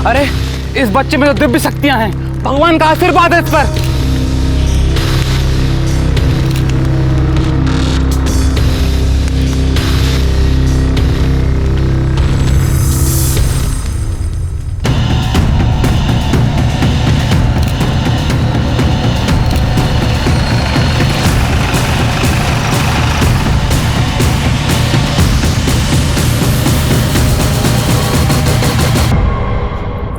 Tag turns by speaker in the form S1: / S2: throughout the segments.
S1: अरे इस बच्चे में तो दिव्य शक्तियां हैं, भगवान का आशीर्वाद है इस पर।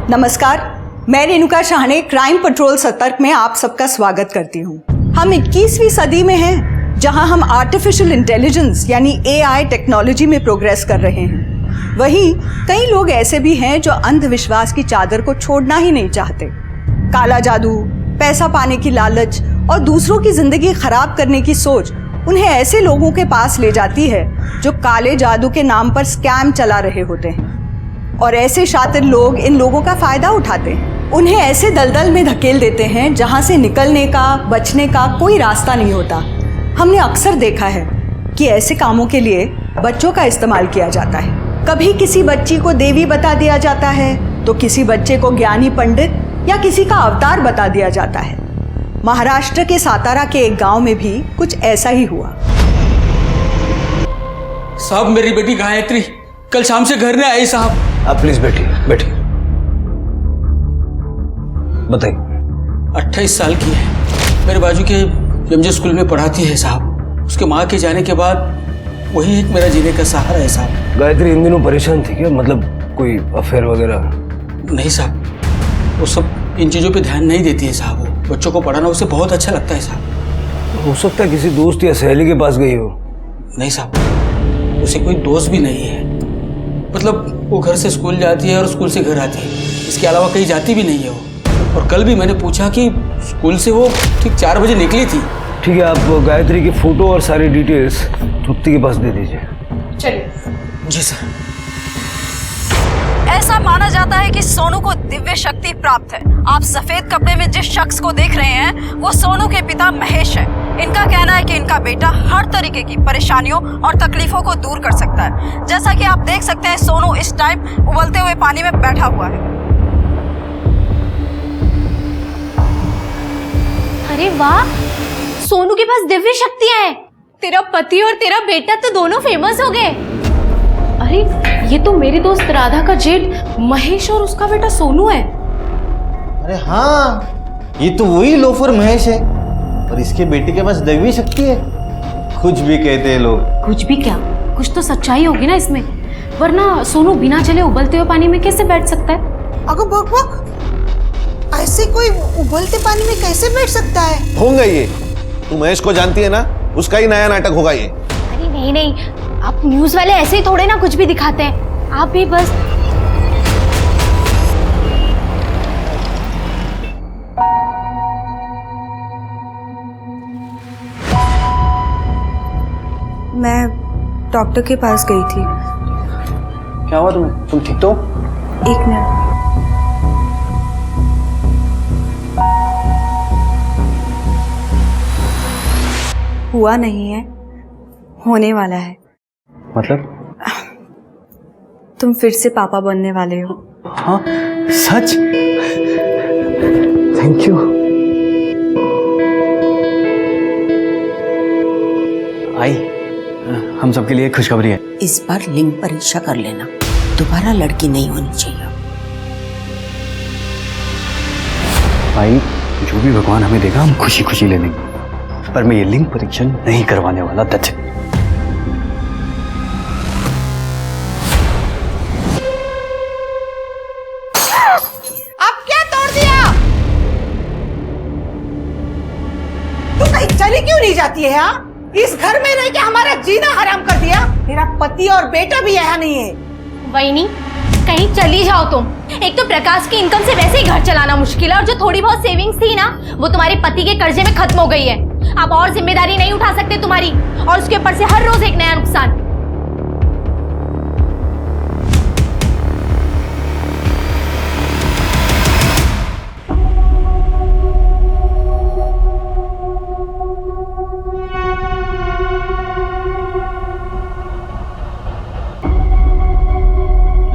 S2: नमस्कार, मैं रेणुका शाहने क्राइम पेट्रोल सतर्क में आप सबका स्वागत करती हूँ। हम 21वीं सदी में हैं, जहाँ हम आर्टिफिशियल इंटेलिजेंस यानी AI टेक्नोलॉजी में प्रोग्रेस कर रहे हैं। वहीं कई लोग ऐसे भी हैं जो अंधविश्वास की चादर को छोड़ना ही नहीं चाहते। काला जादू, पैसा पाने की लालच और दूसरों की जिंदगी खराब करने की सोच उन्हें ऐसे लोगों के पास ले जाती है जो काले जादू के नाम पर स्कैम चला रहे होते हैं, और ऐसे शातिर लोग इन लोगों का फायदा उठाते हैं। उन्हें ऐसे दलदल में धकेल देते हैं जहां से निकलने का, बचने का कोई रास्ता नहीं होता। हमने अक्सर देखा है कि ऐसे कामों के लिए बच्चों का इस्तेमाल किया जाता है। कभी किसी बच्ची को देवी बता दिया जाता है, तो किसी बच्चे को ज्ञानी पंडित या किसी का अवतार बता दिया जाता है। महाराष्ट्र के सातारा के एक गांव में भी कुछ ऐसा ही हुआ।
S3: साहब, मेरी बेटी गायत्री कल शाम से घर नहीं आई साहब।
S4: आप प्लीज बैठिए, बैठिए, बताइए।
S3: 28 साल की है, मेरे बाजू के एमजे स्कूल में पढ़ाती है साहब। उसके माँ के जाने के बाद वही एक मेरा जीने का सहारा है साहब।
S4: गायत्री इन दिनों परेशान थी क्या? मतलब कोई अफेयर वगैरह?
S3: नहीं साहब, वो सब इन चीज़ों पे ध्यान नहीं देती है साहब। वो बच्चों को पढ़ाना उसे बहुत अच्छा लगता है साहब।
S4: हो सकता है किसी दोस्त या सहेली के पास गई हो।
S3: नहीं साहब, उसे कोई दोस्त भी नहीं है। मतलब वो घर से स्कूल जाती है और स्कूल से घर आती है, इसके अलावा कहीं जाती भी नहीं है वो। और कल भी मैंने पूछा कि स्कूल से वो ठीक 4 बजे निकली थी।
S4: ठीक है, आप गायत्री की फोटो और सारी डिटेल्स तृप्ति के पास दे दीजिए।
S2: चलिए।
S3: जी सर।
S5: ऐसा माना जाता है कि सोनू को दिव्य शक्ति प्राप्त है। आप सफेद कपड़े में जिस शख्स को देख रहे हैं वो सोनू के पिता महेश है। इनका कहना है कि इनका बेटा हर तरीके की परेशानियों और तकलीफों को दूर कर सकता है। जैसा कि आप देख सकते हैं, सोनू इस टाइम उबलते हुए पानी में बैठा हुआ है।
S6: अरे वाह, सोनू के पास दिव्य शक्तियां हैं। तेरा पति और तेरा बेटा तो दोनों फेमस हो गए। अरे ये तो मेरी दोस्त राधा का जेठ महेश और उसका बेटा सोनू है।
S7: अरे हाँ, ये तो वही लोफर महेश है और इसके बेटे के पास दैवी शक्ति है। कुछ भी कहते हैं लोग।
S6: कुछ भी क्या, कुछ तो सच्चाई होगी ना इसमें, वरना सोनू बिना चले उबलते हुए पानी में कैसे बैठ सकता है?
S8: अगर बक बक, ऐसे कोई उबलते पानी में कैसे बैठ सकता है?
S7: होगा ये। तू महेश को जानती है ना, उसका ही नया नाटक होगा ये।
S6: अरे नहीं नहीं, आप न्यूज वाले ऐसे ही थोड़े ना कुछ भी दिखाते हैं। आप भी बस
S8: मैं डॉक्टर के पास गई थी।
S1: क्या हुआ तुम्हें? तुम ठीक तो?
S8: एक मिनट। हुआ नहीं है, होने वाला है।
S1: मतलब?
S8: तुम फिर से पापा बनने वाले हो।
S1: हाँ सच? Thank you. आई, हम सबके लिए खुशखबरी है।
S9: इस बार लिंग परीक्षा कर लेना, दोबारा लड़की नहीं होनी चाहिए।
S1: भाई, जो भी भगवान हमें देगा हम खुशी खुशी ले लेंगे, पर मैं ये लिंग परीक्षा नहीं करवाने वाला। That's it.
S8: अब क्या तोड़ दिया? तू कहीं चली क्यों नहीं जाती है? हाँ, इस घर में रह के हमारा जीना हराम कर दिया। तेरा पति और बेटा भी यहाँ नहीं है।
S6: वहीनी, कहीं चली जाओ तुम। एक तो प्रकाश की इनकम से वैसे ही घर चलाना मुश्किल है, और जो थोड़ी बहुत सेविंग्स थी ना, वो तुम्हारे पति के कर्जे में खत्म हो गई है। अब और जिम्मेदारी नहीं उठा सकते तुम्हारी, और उसके ऊपर से हर रोज एक नया नुकसान।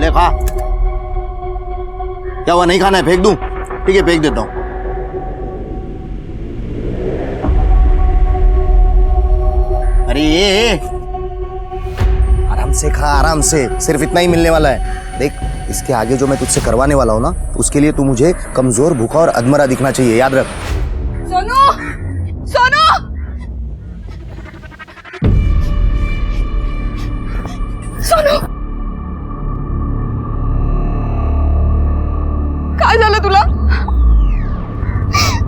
S7: ले खा। क्या हुआ, नहीं खाना है? फेंक दूं? ठीक है, फेंक देता हूं। अरे ये आराम से खा, आराम से, सिर्फ इतना ही मिलने वाला है। देख, इसके आगे जो मैं तुझसे करवाने वाला हूं ना, उसके लिए तू मुझे कमजोर, भूखा और अधमरा दिखना चाहिए, याद रख।
S2: सोनू, सोनू, सोनू, काय झालं तुला?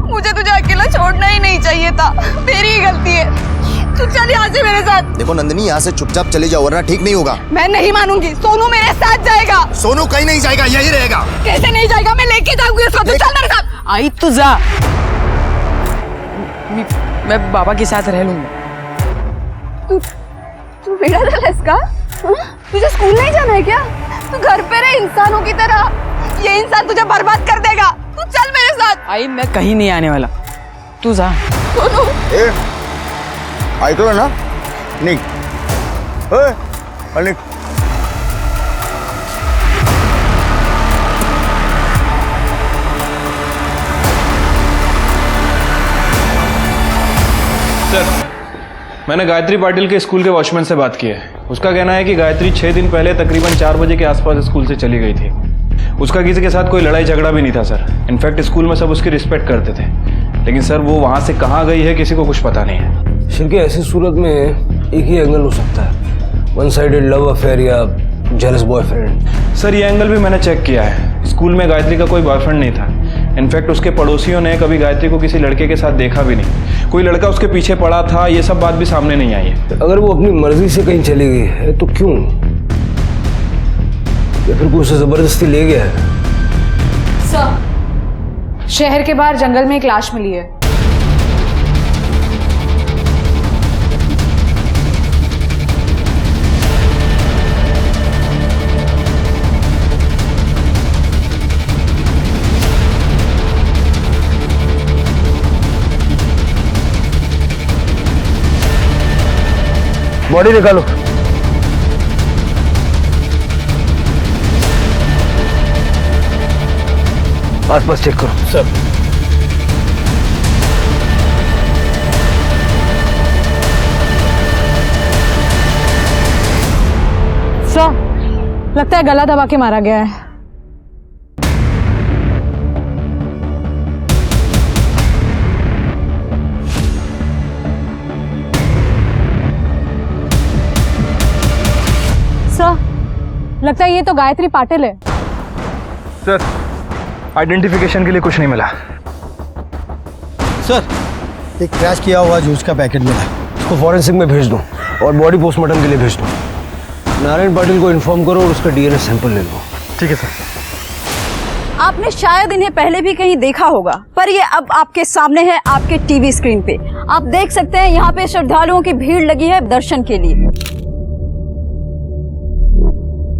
S2: मुझे तुझे अकेला छोड़ना ही नहीं चाहिए था, मेरी ही गलती है। तू चल यहाँ से मेरे साथ।
S7: देखो नंदिनी, यहाँ से चुपचाप चले जाओ वरना ठीक नहीं होगा।
S2: मैं नहीं मानूंगी, सोनू मेरे साथ जाएगा।
S7: सोनू कहीं नहीं जाएगा, यही रहेगा।
S2: कैसे नहीं जाएगा? मैं लेके जाऊंगी उसको, तू चल मेरे साथ।
S3: आई तो जा, मैं बाबा के साथ रह लूंगा।
S2: तू बिगड़ा था इसका? तुझे स्कूल नहीं जाना है क्या? तू घर पे रहे इंसानों की तरह, ये इंसान तुझे बर्बाद कर देगा। तू चल मेरे साथ।
S3: आई मैं कहीं नहीं आने वाला, तू जा।
S2: सोनू,
S7: आई तो है ना, निक, निक।
S10: सर, मैंने गायत्री पाटिल के स्कूल के वॉचमैन से बात की है। उसका कहना है कि गायत्री 6 दिन पहले तकरीबन 4 बजे के आसपास स्कूल से चली गई थी। उसका किसी के साथ कोई लड़ाई झगड़ा भी नहीं था सर। इनफैक्ट स्कूल में सब उसकी रिस्पेक्ट करते थे। लेकिन सर वो वहाँ से कहाँ गई है किसी को कुछ पता नहीं है।
S4: शिरके, ऐसी सूरत में एक ही एंगल हो सकता है, वन साइडेड लव अफेयर या जेलस बॉयफ्रेंड।
S10: सर ये एंगल भी मैंने चेक किया है। स्कूल में गायत्री का कोई बॉयफ्रेंड नहीं था। इनफैक्ट उसके पड़ोसियों ने कभी गायत्री को किसी लड़के के साथ देखा भी नहीं। कोई लड़का उसके पीछे पड़ा था, ये सब बात भी सामने नहीं आई है।
S4: अगर वो अपनी मर्जी से कहीं चली गई है तो क्यों? या फिर कोई उसे जबरदस्ती ले गया है?
S11: सर, शहर के बाहर जंगल में एक लाश मिली है।
S4: बॉडी निकालो। आसपास चेक करो।
S10: सर,
S11: सर, लगता है गला दबा के मारा गया है। सर, लगता है ये तो गायत्री पाटिल है।
S10: सर आइडेंटिफिकेशन के लिए कुछ नहीं मिला।
S7: सर, एक क्रैश किया हुआ जूस का पैकेट मिला,
S4: उसको फॉरेंसिक में भेज दो और बॉडी पोस्टमार्टम के लिए भेज दो। नारायण पाटिल को इन्फॉर्म करो और उसका डीएनए सैंपल ले लो।
S10: ठीक है सर।
S5: आपने शायद इन्हें पहले भी कहीं देखा होगा, पर ये अब आपके सामने है, आपके टीवी स्क्रीन पे। आप देख सकते हैं यहाँ पे श्रद्धालुओं की भीड़ लगी है दर्शन के लिए।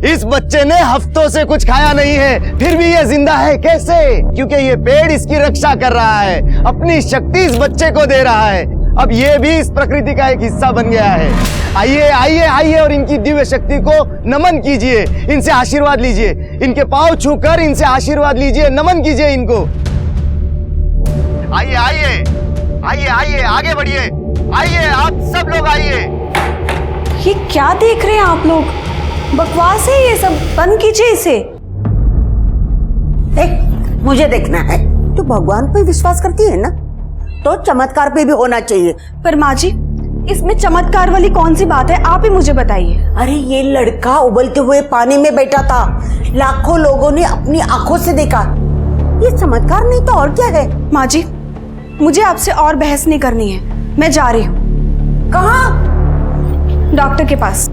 S7: इस बच्चे ने हफ्तों से कुछ खाया नहीं है, फिर भी ये जिंदा है। कैसे? क्योंकि ये पेड़ इसकी रक्षा कर रहा है, अपनी शक्ति इस बच्चे को दे रहा है। अब ये भी इस प्रकृति का एक हिस्सा बन गया है। आइए आइए आइए और इनकी दिव्य शक्ति को नमन कीजिए, इनसे आशीर्वाद लीजिए, इनके पांव छूकर इनसे आशीर्वाद लीजिए, नमन कीजिए इनको। आइए आइए आइए आइए, आगे बढ़िए, आइए आप सब लोग आइए।
S2: ये क्या देख रहे हैं आप लोग? बकवास है ये सब, बंद कीजिए इसे।
S9: देख, मुझे देखना है। तू भगवान पे विश्वास करती है ना, तो चमत्कार पे भी होना चाहिए।
S2: पर माँ जी, इसमें चमत्कार वाली कौन सी बात है? आप ही मुझे बताइए।
S9: अरे ये लड़का उबलते हुए पानी में बैठा था, लाखों लोगों ने अपनी आंखों से देखा। ये चमत्कार नहीं तो और क्या है?
S2: माँ जी, मुझे आपसे और बहस नहीं करनी है, मैं जा रही हूँ।
S9: कहाँ?
S2: डॉक्टर के पास।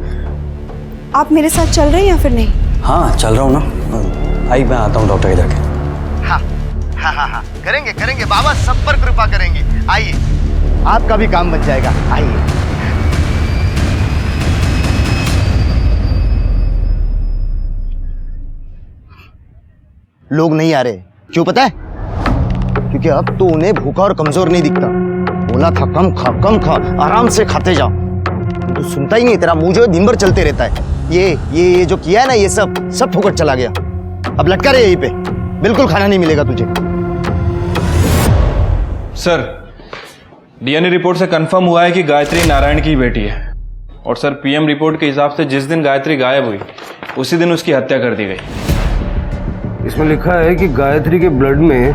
S2: आप मेरे साथ चल रहे हैं या फिर नहीं?
S1: हाँ चल रहा हूँ ना। आई मैं आता हूँ डॉक्टर के जाके।
S7: हाँ हाँ हाँ हाँ, करेंगे करेंगे, बाबा सब पर कृपा करेंगे। आइए, आपका भी काम बन जाएगा। आइए। लोग नहीं आ रहे, क्यों पता है? क्योंकि अब तो उन्हें भूखा और कमजोर नहीं दिखता। बोला था कम खा, आराम से खाते जाओ। तू सुनता ही नहीं, तेरा मुंह जो दिन भर चलते रहता है। ये जो किया है ना, ये सब फुकट चला गया। अब लटका रहे यहीं पे। बिल्कुल खाना नहीं मिलेगा तुझे।
S10: सर, डीएनए रिपोर्ट से कंफर्म हुआ है कि गायत्री नारायण की बेटी है। और सर, पीएम रिपोर्ट के हिसाब से जिस दिन गायत्री गायब हुई उसी दिन उसकी हत्या कर दी गई।
S4: इसमें लिखा है कि गायत्री के ब्लड में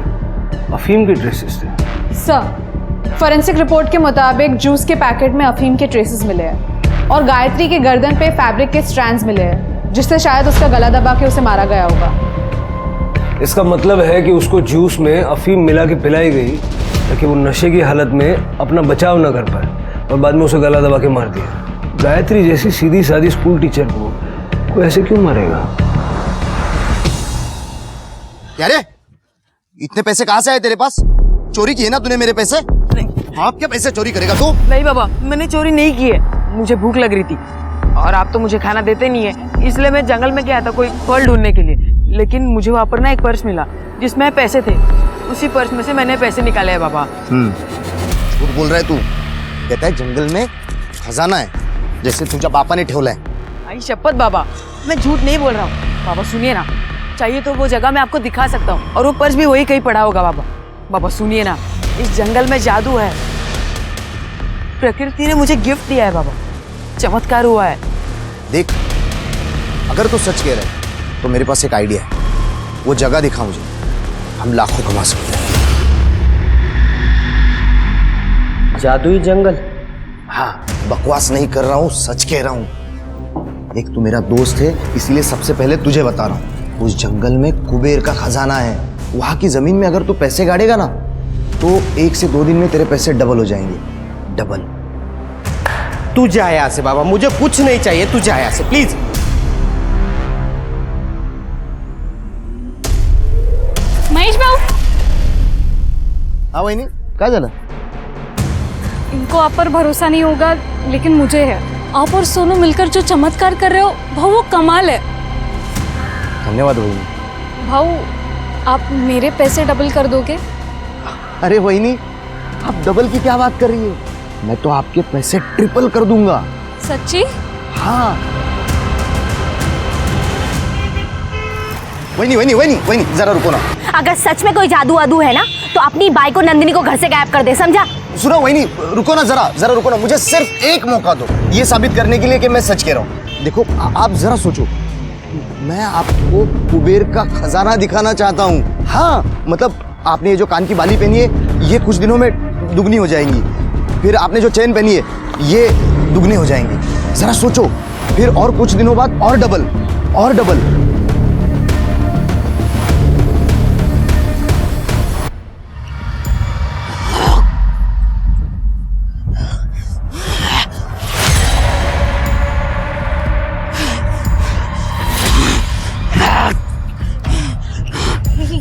S4: अफीम के ट्रेसेस थे।
S11: सर, फोरेंसिक रिपोर्ट के मुताबिक जूस के पैकेट में अफीम के ट्रेसेस मिले हैं और गायत्री के गर्दन पे फैब्रिक के स्ट्रैंड्स मिले हैं, जिससे शायद उसका गला दबा के उसे मारा गया होगा।
S4: इसका मतलब है कि उसको जूस में अफीम मिला के पिलाई गई ताकि वो नशे की हालत में अपना बचाव ना कर पाए और बाद में उसे गला दबा के मार दिया। गायत्री जैसी सीधी सादी स्कूल टीचर को कोई ऐसे क्यों मारेगा?
S7: क्या रे, इतने पैसे कहाँ से आए तेरे पास? चोरी किए ना तूने मेरे पैसे? नहीं। आप क्या पैसे चोरी करेगा तू?
S12: नहीं बाबा, मैंने चोरी नहीं की है, मुझे भूख लग रही थी और आप तो मुझे खाना देते नहीं है, इसलिए मैं जंगल में गया था कोई फल ढूंढने के लिए। लेकिन मुझे वहाँ पर ना एक पर्स मिला जिसमें पैसे थे, उसी पर्स में से मैंने पैसे निकाले हैं बाबा।
S7: झूठ बोल रहा है तू। कहता है जंगल में खजाना है, जैसे तुझे पापा ने ठेवला है।
S12: आई शपथ बाबा, मैं झूठ नहीं बोल रहा हूँ। बाबा सुनिए ना, चाहिए तो वो जगह मैं आपको दिखा सकता हूँ और वो पर्स भी वही कहीं पड़ा होगा बाबा। बाबा सुनिए ना, इस जंगल में जादू है, प्रकृति ने मुझे गिफ्ट दिया है बाबा, चमत्कार हुआ है।
S7: देख, अगर तू सच कह रहा है तो मेरे पास एक आइडिया है, वो जगह दिखा मुझे, हम लाखों कमा सकते हैं।
S12: जादुई जंगल?
S7: हाँ, बकवास नहीं कर रहा हूँ, सच कह रहा हूँ। एक तू मेरा दोस्त है, इसीलिए सबसे पहले तुझे बता रहा हूँ। उस जंगल में कुबेर का खजाना है। वहां की जमीन में अगर तू पैसे गाड़ेगा ना तो 1 से 2 दिन में तेरे पैसे डबल हो जाएंगे। डबल।
S12: तू जा यहाँ से बाबा, मुझे कुछ नहीं चाहिए, तू जा यहाँ से प्लीज।
S6: महेश बाबू,
S7: हाँ वही क्या चला?
S11: इनको आप पर भरोसा नहीं होगा, लेकिन मुझे है। आप और सोनू मिलकर जो चमत्कार कर रहे हो भाऊ, वो कमाल है।
S7: धन्यवाद वहीनी।
S11: भाऊ, आप मेरे पैसे डबल कर दोगे?
S7: अरे वहीनी, आप डबल की क्या बात कर रही है? मैं तो आपके पैसे ट्रिपल कर दूंगा।
S11: सच्ची?
S7: हाँ। वहीनी, जरा रुको ना।
S6: अगर सच में कोई जादू वादू है ना, तो अपनी बाइक को नंदिनी को घर से गायब कर दे, समझा?
S7: सुनो वहीनी, रुको ना, जरा रुको ना, मुझे सिर्फ एक मौका दो ये साबित करने के लिए कि मैं सच कह रहा हूँ। देखो, आप जरा सोचो, मैं आपको कुबेर का खजाना दिखाना चाहता हूँ। हाँ, मतलब आपने ये जो कान की बाली पहनी है, ये कुछ दिनों में दुगनी हो जाएंगी। फिर आपने जो चेन पहनी है, ये दुगनी हो जाएंगी। जरा सोचो, फिर और कुछ दिनों बाद और डबल और डबल।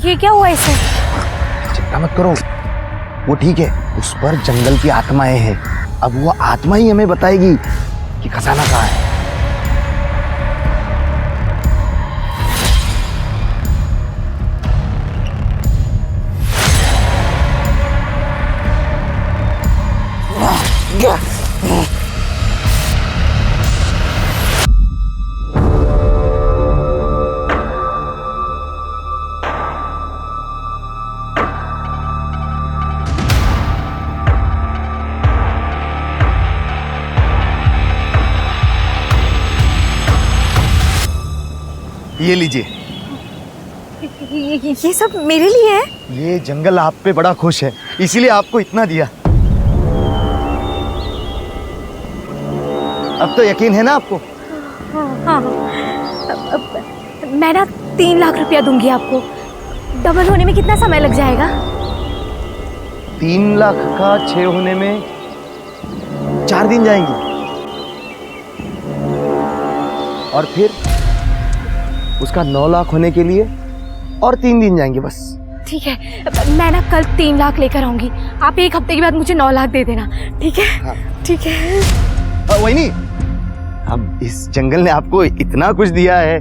S6: ये क्या हुआ इसे?
S7: चिंता मत करो, वो ठीक है। उस पर जंगल की आत्माएं हैं। अब वो आत्मा ही हमें बताएगी कि खजाना कहाँ है। ये लीजिए।
S6: ये सब मेरे लिए है?
S7: ये जंगल आप पे बड़ा खुश है, इसीलिए आपको इतना दिया। अब तो यकीन है ना आपको?
S6: हाँ, मैं ना 3 लाख रुपया दूंगी आपको। डबल होने में कितना समय लग जाएगा?
S7: 3 लाख का 6 होने में 4 दिन जाएंगे, और फिर उसका 9 लाख होने के लिए और 3 दिन जाएंगे बस।
S6: ठीक है, मैं ना कल 3 लाख लेकर आऊंगी। आप 1 हफ्ते के बाद मुझे 9 लाख दे देना, ठीक है?
S7: हाँ।
S6: ठीक है।
S7: वही नहीं, अब इस जंगल ने आपको इतना कुछ दिया है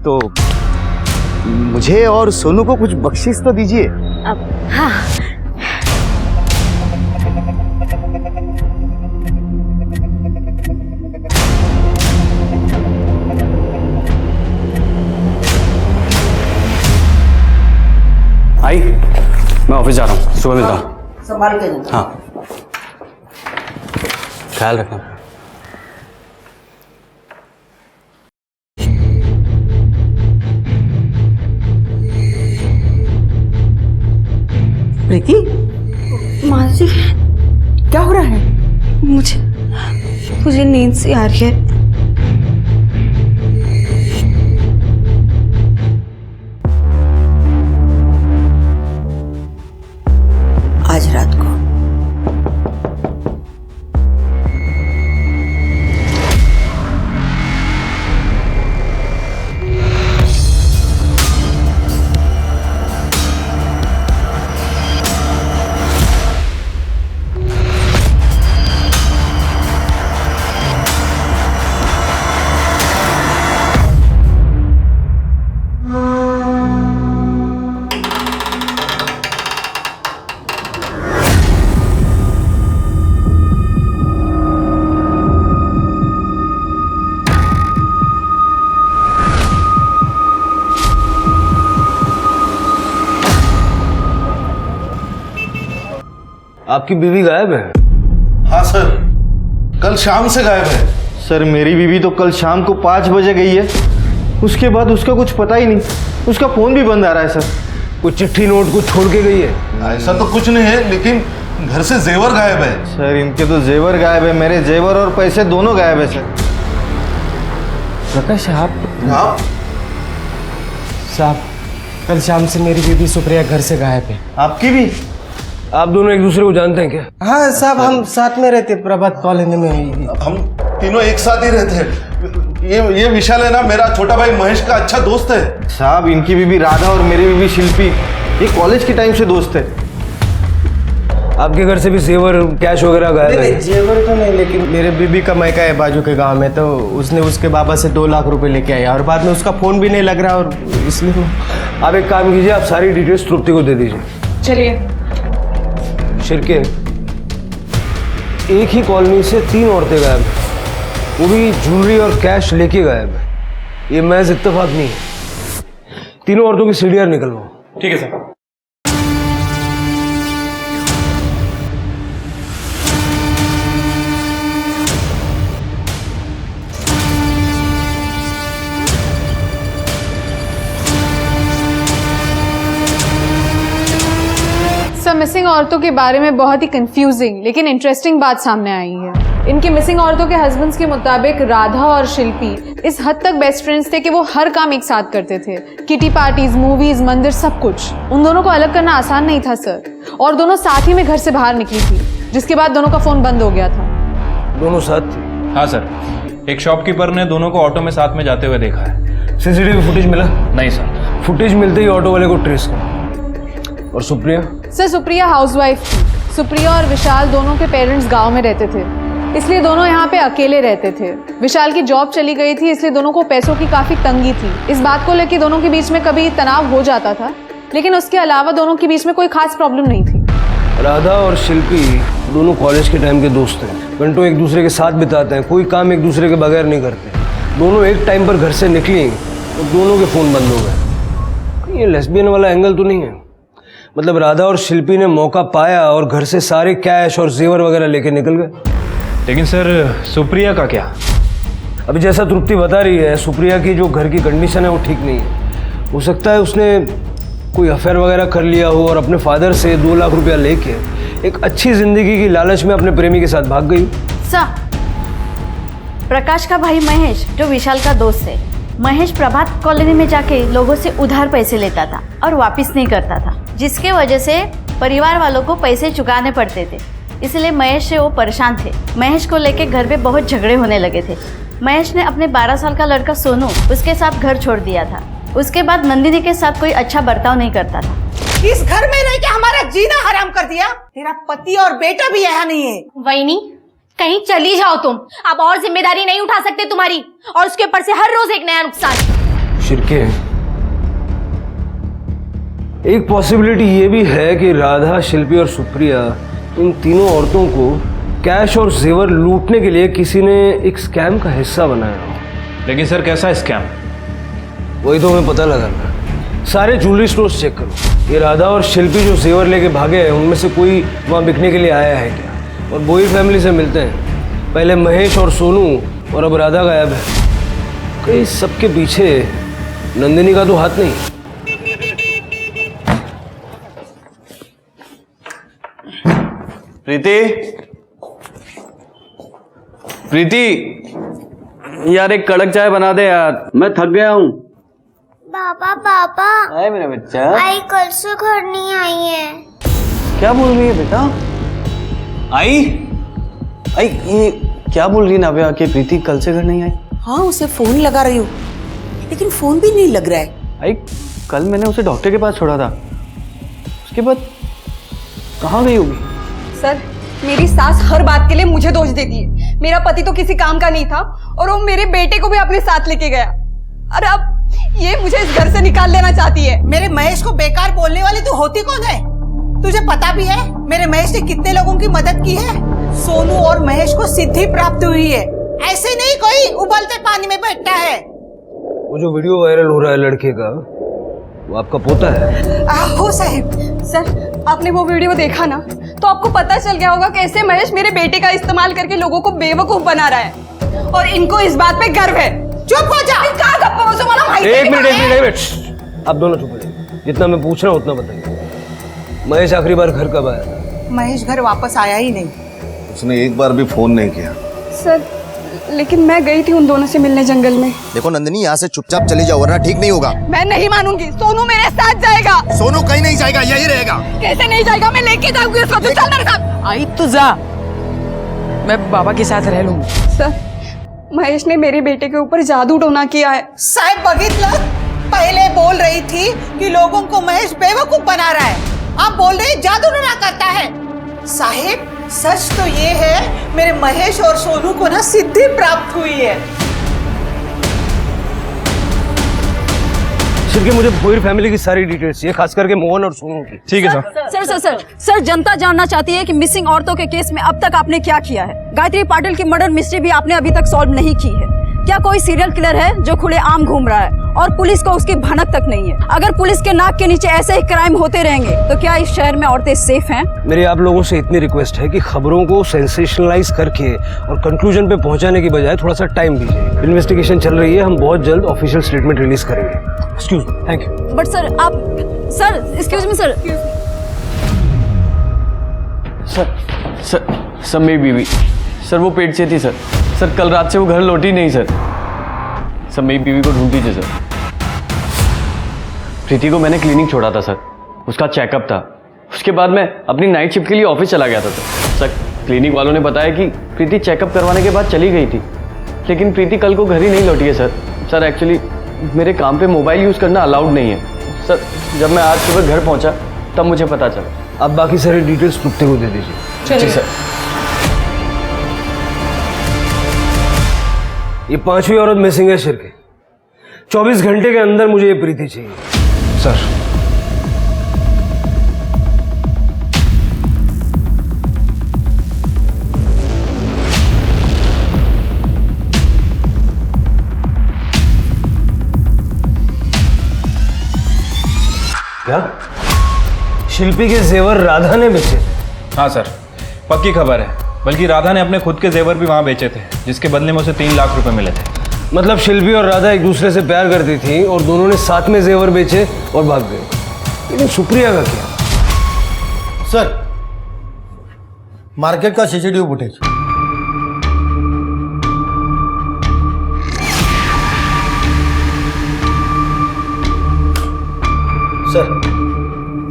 S7: तो मुझे और सोनू को कुछ बख्शिश तो दीजिए।
S6: अब हाँ,
S1: मैं ऑफिस जा रहा हूँ, सुबह मिलता हूँ।
S9: संभाल के जाना।
S1: हाँ, ख्याल रखना।
S9: प्रीति,
S5: मासी,
S9: क्या हो रहा है?
S5: मुझे नींद सी आ रही है।
S9: आज रात को
S4: आपकी बीवी गायब है?
S13: हाँ सर, कल शाम से गायब है।
S14: सर मेरी बीवी तो कल शाम को 5 बजे गई है, उसके बाद उसका कुछ पता ही नहीं, उसका फ़ोन भी बंद आ रहा है सर।
S4: कुछ चिट्ठी नोट कुछ छोड़ के गई है?
S13: ऐसा तो कुछ नहीं है, लेकिन घर से जेवर गायब है।
S14: सर इनके तो जेवर गायब है, मेरे जेवर और पैसे दोनों गायब है सर।
S15: प्रकाश
S13: हाँ
S15: साहब, कल शाम से मेरी बीबी सुप्रिया घर से गायब है।
S14: आपकी भी?
S4: आप दोनों एक दूसरे को जानते हैं क्या?
S15: हाँ साहब, हम साथ में रहते, प्रभात कॉलोनी में हुई थी।
S13: हम तीनों एक साथ ही रहते हैं। ये विशाल है ना, मेरा छोटा भाई महेश का अच्छा दोस्त है।
S14: साहब इनकी बीबी राधा और मेरी बीबी शिल्पी ये कॉलेज के टाइम से दोस्त है।
S4: आपके घर से भी जेवर कैश वगैरह गायब है?
S15: जेवर तो नहीं, लेकिन मेरे बीबी का मायका है बाजू के गांव में, तो उसने उसके बाबा से 2 लाख रुपए लेके आया और बाद में उसका फोन भी नहीं लग रहा, और इसलिए
S4: आप एक काम कीजिए, आप सारी डिटेल्स तृप्ति को दे दीजिए।
S11: चलिए।
S4: शिरके, एक ही कॉलोनी से 3 औरतें गायब हैं, वो भी ज्वेलरी और कैश लेके गायब है। ये महज इत्तेफाक नहीं है। तीनों औरतों की सीढ़ियां निकलवाओ।
S10: ठीक है सर।
S11: सब मिसिंग औरतों के बारे में बहुत ही कंफ्यूजिंग लेकिन इंटरेस्टिंग बात सामने आई है। इनके मिसिंग औरतों के हस्बैंड्स के मुताबिक राधा और शिल्पी इस हद तक बेस्ट फ्रेंड्स थे कि वो हर काम एक साथ करते थे। किटी पार्टीज, मूवीज, मंदिर, सब कुछ। उन दोनों को अलग करना आसान नहीं था सर, और दोनों साथ ही में घर से बाहर निकली थी, जिसके बाद दोनों का फोन बंद हो गया था।
S4: दोनों साथ थे?
S10: हाँ सर, एक शॉपकीपर ने दोनों को ऑटो में साथ में जाते हुए देखा है।
S4: सीसीटीवी फुटेज मिला?
S10: नहीं सर।
S4: फुटेज मिलते ही ऑटो वाले को ट्रेस करो। और सुप्रिया?
S11: सर सुप्रिया हाउसवाइफ थी। सुप्रिया और विशाल दोनों के पेरेंट्स गांव में रहते थे, इसलिए दोनों यहाँ पे अकेले रहते थे। विशाल की जॉब चली गई थी, इसलिए दोनों को पैसों की काफी तंगी थी। इस बात को लेकर दोनों के बीच में कभी तनाव हो जाता था, लेकिन उसके अलावा दोनों के बीच में कोई खास प्रॉब्लम नहीं थी।
S4: राधा और शिल्पी दोनों कॉलेज के टाइम के दोस्त हैं, घंटों एक दूसरे के साथ बिताते हैं, कोई काम एक दूसरे के बगैर नहीं करते। दोनों एक टाइम पर घर से निकली तो दोनों के फोन बंद हो गए। ये लेस्बियन वाला एंगल तो नहीं है? मतलब राधा और शिल्पी ने मौका पाया और घर से सारे कैश और जेवर वगैरह लेके निकल गए।
S10: लेकिन सर सुप्रिया का क्या?
S4: अभी जैसा तृप्ति बता रही है, सुप्रिया की जो घर की कंडीशन है वो ठीक नहीं है। हो सकता है उसने कोई अफेयर वगैरह कर लिया हो और अपने फादर से 2 लाख रुपया लेके एक अच्छी जिंदगी की लालच में अपने प्रेमी के साथ भाग गई।
S5: सर, प्रकाश का भाई महेश जो विशाल का दोस्त है, महेश प्रभात कॉलोनी में जाके लोगों से उधार पैसे लेता था और वापस नहीं करता था, जिसके वजह से परिवार वालों को पैसे चुकाने पड़ते थे। इसलिए महेश से वो परेशान थे। महेश को लेके घर पे बहुत झगड़े होने लगे थे। महेश ने अपने 12 साल का लड़का सोनू उसके साथ घर छोड़ दिया था। उसके बाद नंदिनी के साथ कोई अच्छा बर्ताव नहीं करता था।
S8: इस घर में रह के हमारा जीना हराम कर दिया। तेरा पति और बेटा भी यहाँ नहीं है।
S6: वहीनी, कहीं चली जाओ तुम, अब और जिम्मेदारी नहीं उठा सकते तुम्हारी, और उसके ऊपर से हर रोज एक नया नुकसान।
S4: शिरके, एक पॉसिबिलिटी ये भी है कि राधा, शिल्पी और सुप्रिया इन तीनों औरतों को कैश और जेवर लूटने के लिए किसी ने एक स्कैम का हिस्सा बनाया हो।
S10: लेकिन सर कैसा स्कैम?
S4: वही तो हमें पता लगाना। सारे ज्वेलरी स्टोर्स चेक करो। ये राधा और शिल्पी जो जेवर लेके भागे हैं उनमें से कोई वहाँ बिकने के लिए आया है क्या? और बोई फैमिली से मिलते हैं। पहले महेश और सोनू और अब राधा गायब है। कहीं सबके पीछे नंदिनी का तो हाथ नहीं।
S14: प्रीति, प्रीति यार एक कड़क चाय बना दे यार, मैं थक गया हूँ।
S16: पापा पापा
S14: आए मेरा बच्चा।
S16: आई कल से घर नहीं आई है।
S14: क्या बोल रही है बेटा? आई आई ये क्या बोल रही है नाव्या कि प्रीति कल से घर नहीं आई?
S9: हाँ, उसे फोन लगा रही हूँ लेकिन फोन भी नहीं लग रहा है।
S14: आई कल मैंने उसे डॉक्टर के पास छोड़ा था, उसके बाद कहाँ गई होगी?
S2: सर, मेरी सास हर बात के लिए मुझे दोष देती है। मेरा पति तो किसी काम का नहीं था और वो मेरे बेटे को भी अपने साथ लेके गया। अरे अब ये मुझे इस घर से निकाल लेना चाहती है।
S8: मेरे महेश को बेकार बोलने वाली तू होती कौन है? तुझे पता भी है मेरे महेश ने कितने लोगों की मदद की है? सोनू और महेश को सिद्धि प्राप्त हुई है। ऐसे नहीं कोई उबलते पानी में बैठता है।
S4: वो जो वीडियो वायरल हो रहा है लड़के का, वो आपका पोता है?
S2: हो साहिब। सर, आपने वो वीडियो देखा ना, तो आपको पता चल गया होगा कैसे महेश मेरे बेटे का इस्तेमाल करके लोगों को बेवकूफ बना रहा है और इनको इस बात पे गर्व है।
S8: चुप हो जा।
S4: एक मिनट, आप दोनों चुप हो जाइए। जितना मैं पूछ रहा हूँ उतना बताइए। महेश आखिरी बार घर कब आया?
S8: महेश घर वापस आया ही नहीं।
S13: उसने एक बार भी फोन नहीं किया।
S2: सर, लेकिन मैं गई थी उन दोनों से मिलने जंगल में।
S7: देखो नंदिनी, यहाँ से चुपचाप चली जाओ वरना ठीक नहीं होगा।
S2: मैं नहीं मानूंगी। सोनू मेरे साथ जाएगा।
S7: सोनू कहीं नहीं जाएगा, यही रहेगा।
S2: कैसे नहीं जाएगा? मैं लेके जाऊंगी उसको। तू चल मेरे साथ।
S12: आई तो जा, मैं बाबा के साथ रह लूंगी।
S2: सर, महेश ने मेरे बेटे के ऊपर जादू टोना किया है।
S8: साहब बघितलं, पहले बोल रही थी कि लोगों को महेश बेवकूफ बना रहा है, आप बोल रहे जादू टोना करता है। साहिब, सच तो ये है मेरे महेश और सोनू को ना सिद्धि प्राप्त हुई है।
S4: सिर्फ मुझे भोईर फैमिली की सारी डिटेल्स चाहिए, खास करके मोहन और सोनू की।
S10: ठीक है sir.
S5: Sir sir sir sir जनता जानना चाहती है कि मिसिंग औरतों के केस में अब तक आपने क्या किया है। गायत्री पाटिल की मर्डर मिस्ट्री भी आपने अभी तक सॉल्व नहीं की है। क्या कोई सीरियल किलर है जो खुलेआम घूम रहा है और पुलिस को उसकी भनक तक नहीं है? अगर पुलिस के नाक के नीचे ऐसे ही क्राइम होते रहेंगे तो क्या इस शहर में औरतें सेफ हैं?
S4: मेरी आप लोगों से इतनी रिक्वेस्ट है कि खबरों को सेंसेशनलाइज करके और कंक्लूजन पे पहुंचाने की बजाय थोड़ा सा टाइम दीजिए। इन्वेस्टिगेशन चल रही है, हम बहुत जल्द ऑफिशियल स्टेटमेंट रिलीज करेंगे। Excuse me, thank you.
S5: But sir आप sir excuse me sir
S14: sir मेरी बीवी सर वो पेट से थी सर। सर कल रात से वो घर लौटी नहीं सर। सर मेरी बीवी को ढूंढ दीजिए सर। प्रीति को मैंने क्लिनिक छोड़ा था सर, उसका चेकअप था। उसके बाद मैं अपनी नाइट शिफ्ट के लिए ऑफिस चला गया था सर। क्लिनिक वालों ने बताया कि प्रीति चेकअप करवाने के बाद चली गई थी, लेकिन प्रीति कल को घर ही नहीं लौटी है सर। सर एक्चुअली मेरे काम पे मोबाइल यूज़ करना अलाउड नहीं है सर। जब मैं आज सुबह घर पहुंचा तब मुझे पता चला।
S4: आप बाकी सारी डिटेल्स तृप्ति को दे दीजिए।
S14: जी सर।
S4: ये पांचवी औरत मिसिंग है शिर के। 24 घंटे के अंदर मुझे ये प्रीति चाहिए
S10: सर।
S4: क्या शिल्पी के जेवर राधा ने बेचे?
S10: हाँ सर, पक्की खबर है। बल्कि राधा ने अपने खुद के जेवर भी वहाँ बेचे थे, जिसके बदले में उसे 3 लाख रुपए मिले थे।
S4: मतलब शिल्पी और राधा एक दूसरे से प्यार करती थी और दोनों ने साथ में जेवर बेचे और भाग गए। लेकिन सुप्रिया का क्या?
S15: सर, मार्केट का सीसीटीवी फुटेज। सर,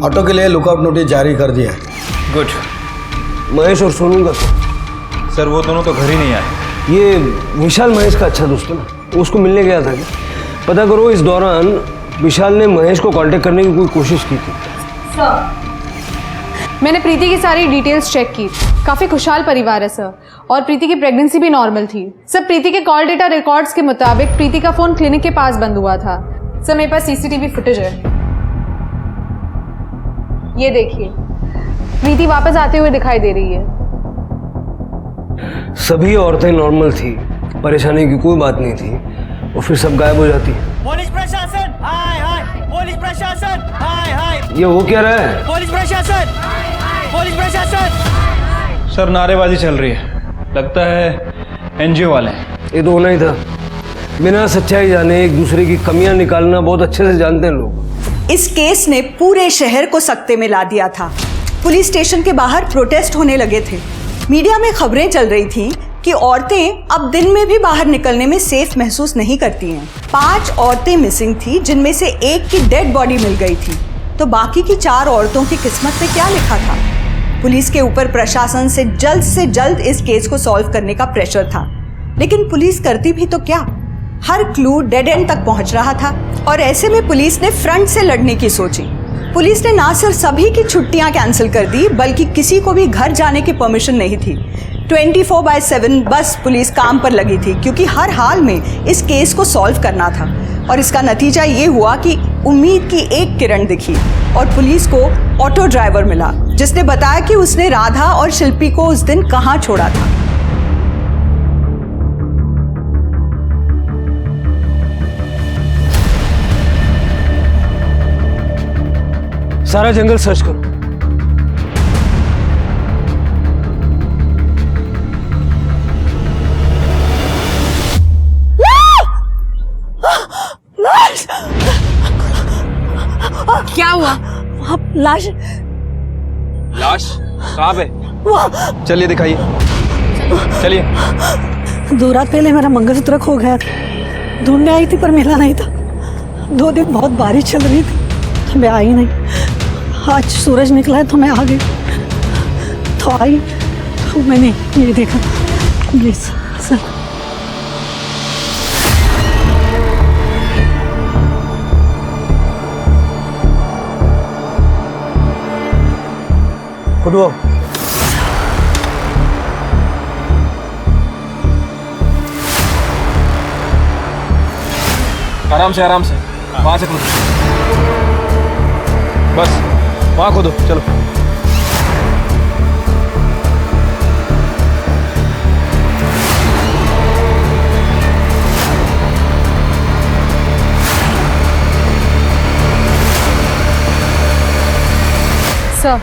S15: ऑटो के लिए लुकआउट नोटिस जारी कर दिया है।
S10: गुड।
S4: महेश और सोनू का?
S10: सर वो दोनों तो घर ही नहीं आए।
S4: ये विशाल महेश का अच्छा दोस्त है ना, उसको मिलने गया था क्या? पता करो इस दौरान विशाल ने महेश को कांटेक्ट करने की कोई कोशिश की थी?
S11: मैंने प्रीति की सारी डिटेल्स चेक की। काफ़ी खुशहाल परिवार है सर, और प्रीति की प्रेगनेंसी भी नॉर्मल थी सर। प्रीति के कॉल डेटा रिकॉर्ड्स के मुताबिक प्रीति का फ़ोन क्लिनिक के पास बंद हुआ था सर। मेरे पास सीसीटीवी फुटेज है, ये देखिए। प्रीति वापस आते हुए दिखाई दे रही है।
S4: सभी औरतें नॉर्मल थी, परेशानी की कोई बात नहीं थी, और फिर सब गायब हो जाती है।
S8: पुलिस प्रशासन, हाय हाय,
S15: पुलिस प्रशासन, हाय हाय।
S4: ये हो क्या रहा है?
S15: पुलिस प्रशासन, पुलिस प्रशासन।
S10: सर नारेबाजी चल रही है, लगता है एनजीओ वाले हैं।
S4: ये तो होना ही था। बिना सच्चाई जाने एक दूसरे की कमियां निकालना बहुत अच्छे से जानते हैं लोग।
S2: इस केस ने पूरे शहर को सकते में ला दिया था। पुलिस स्टेशन के बाहर प्रोटेस्ट होने लगे थे। मीडिया में खबरें चल रही थी कि औरतें अब दिन में भी बाहर निकलने में सेफ महसूस नहीं करती हैं। 5 औरतें मिसिंग थी, जिनमें से एक की डेड बॉडी मिल गई थी। तो बाकी की 4 औरतों की किस्मत में क्या लिखा था? पुलिस के ऊपर प्रशासन से जल्द इस केस को सॉल्व करने का प्रेशर था, लेकिन पुलिस करती भी तो क्या? हर क्लू डेड एंड तक पहुंच रहा था और ऐसे में पुलिस ने फ्रंट से लड़ने की सोची। पुलिस ने ना सिर्फ सभी की छुट्टियां कैंसिल कर दी, बल्कि किसी को भी घर जाने की परमिशन नहीं थी। 24/7 बस पुलिस काम पर लगी थी, क्योंकि हर हाल में इस केस को सॉल्व करना था। और इसका नतीजा ये हुआ कि उम्मीद की एक किरण दिखी और पुलिस को ऑटो ड्राइवर मिला, जिसने बताया कि उसने राधा और शिल्पी को उस दिन कहाँ छोड़ा था।
S4: सारा जंगल सर्च करो।
S6: क्या हुआ?
S9: लाश
S10: लाश कहाँ पे? चलिए दिखाइए, चलिए।
S9: 2 रात पहले मेरा मंगलसूत्र खो गया था, ढूंढने आई थी पर मिला नहीं था। 2 दिन बहुत बारिश चल रही थी, मैं आई नहीं। आज सूरज निकला है तो मैं आ गई, तो आई तो मैंने ये देखा। Please sir.
S4: खुद वो
S10: आराम से वहां से खोदो, बस वहां खोदो, चलो।
S11: सर,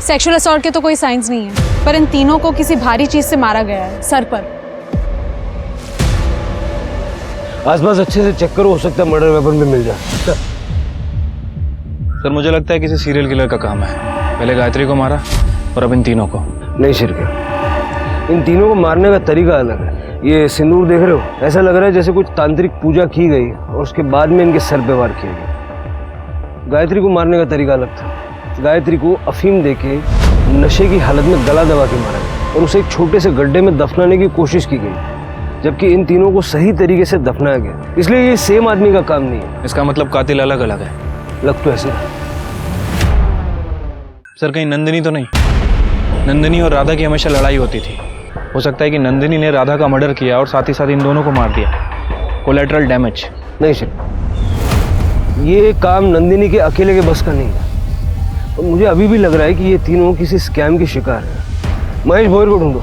S11: सेक्सुअल असॉल्ट के तो कोई साइंस नहीं है, पर इन तीनों को किसी भारी चीज से मारा गया है, सर पर।
S4: आसपास अच्छे से चेक करो, हो सकता है मर्डर वेपन भी मिल जाए।
S10: सर मुझे लगता है किसी सीरियल किलर का काम है। पहले गायत्री को मारा और अब इन तीनों को।
S4: नहीं शिरके, इन तीनों को मारने का तरीका अलग है। ये सिंदूर देख रहे हो, ऐसा लग रहा है जैसे कुछ तांत्रिक पूजा की गई और उसके बाद में इनके सर पे वार किया गया। गायत्री को मारने का तरीका अलग था। गायत्री को अफीम देके नशे की हालत में गला दबा के मारा गया और उसे एक छोटे से गड्ढे में दफनाने की कोशिश की गई, जबकि इन तीनों को सही तरीके से दफनाया गया। इसलिए ये सेम आदमी का काम नहीं है।
S10: इसका मतलब कातिल अलग अलग है।
S4: लग तो ऐसे।
S10: सर कहीं नंदिनी तो नहीं? नंदिनी और राधा की हमेशा लड़ाई होती थी। हो सकता है कि नंदिनी ने राधा का मर्डर किया और साथ ही साथ इन दोनों को मार दिया। Collateral damage.
S4: नहीं सर, ये काम नंदिनी के अकेले के बस का नहीं है और मुझे अभी भी लग रहा है कि ये तीनों किसी स्कैम के शिकार हैं। महेश भोयर को ढूंढो,